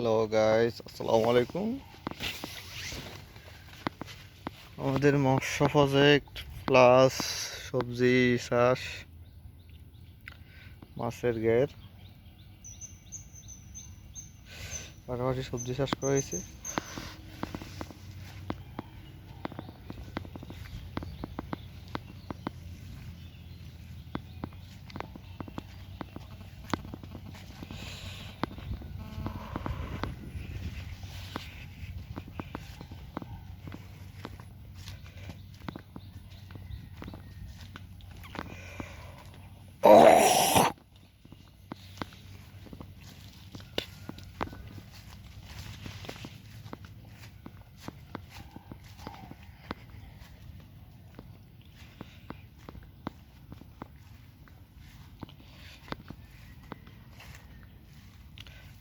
Hello guys, আসসালামু আলাইকুম। আমাদের মৎস্য প্রজেক্ট প্লাস সবজি চাষ, মাছের ঘের, পাশাপাশি সবজি চাষ করা হয়েছে।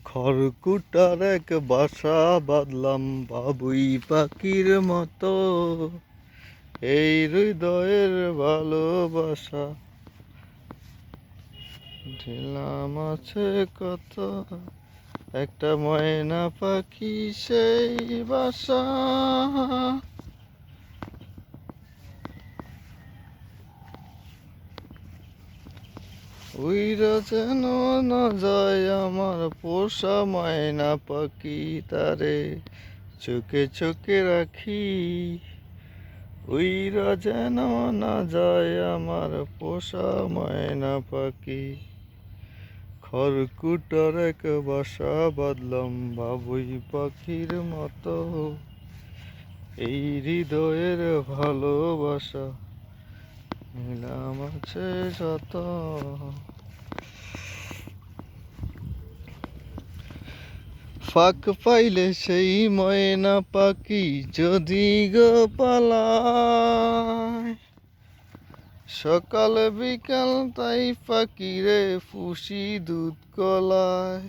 খড়কুটার এক বাসা বাঁধলাম বাবুই পাখির মতো, এই হৃদয়ের ভালোবাসা ঢেলাম আছে কত, একটা ময়না পাখি সেই বাসা। উইরা যেন না যায় আমার পোষা ময়না পাখি, তারে চোখে চোখে রাখি। উইরা যেন না যায় আমার পোষা ময়না পাখি। খড়কুটার এক বাসা বাঁধলাম বাবুই পাখির মতো, এই হৃদয়ের ভালোবাসা নিলাম আছে যত। ফাঁক পাইলে সেই ময়না পাখি যদি গো পালায়, সকাল বিকাল তাই পাখিরে ফুসি দুধ কলায়।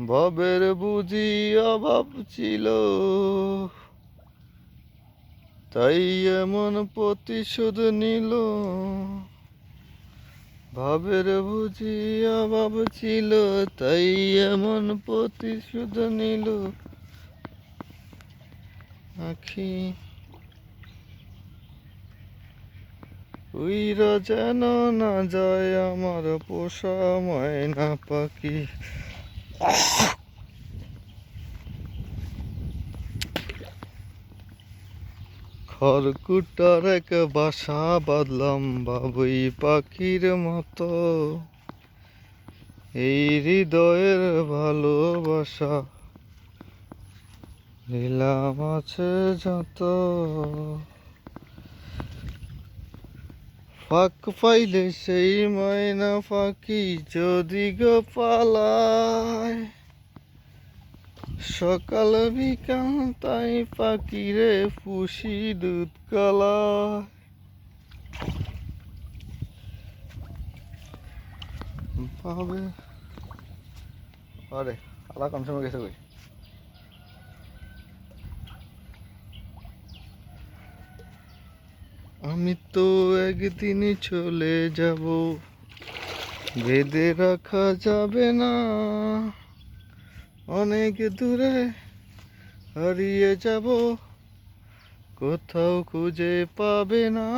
ভবের বুঝি অভাব ছিল, তাই এমন প্রতিশোধ নিল। ভাবের বুঝি অভাব ছিল, তাই এমন প্রতিশোধ নিল। আখি উইরা যেন না যায় আমার পোষা ময়না পাখি। খড়কুটার এক বাসা বাঁধলাম বাবুই পাখির মতো, এই হৃদয়ের ভালোবাসা নিলাম আছে যত। ফাঁক পাইলে সেই ময়না পাখি যদি গো পালায়, সকাল বিকাল তাই পাখিরে পুষি দুধ কলায়। পাবে আরে আলা কোন সময় গেছে কই? আমি তো একদিন চলে যাব, বেঁধে রাখা যাবে না। অনেক দূরে হারিয়ে যাব, কোথাও খুঁজে পাবে না।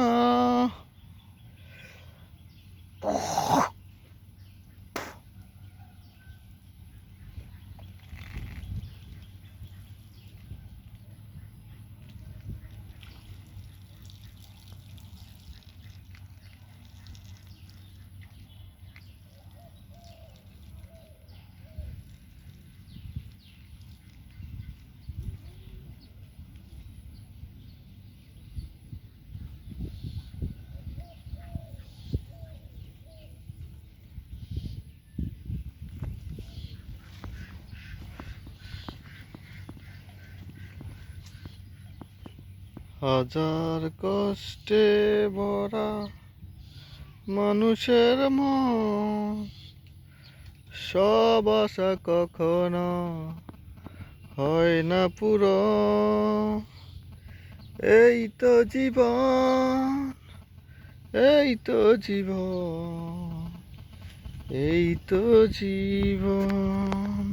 হাজার কষ্টে ভরা মানুষের মন, সব আশা কখনো হয় না পূরণ। এই তো জীবন, এই তো জীবন, এই তো জীবন।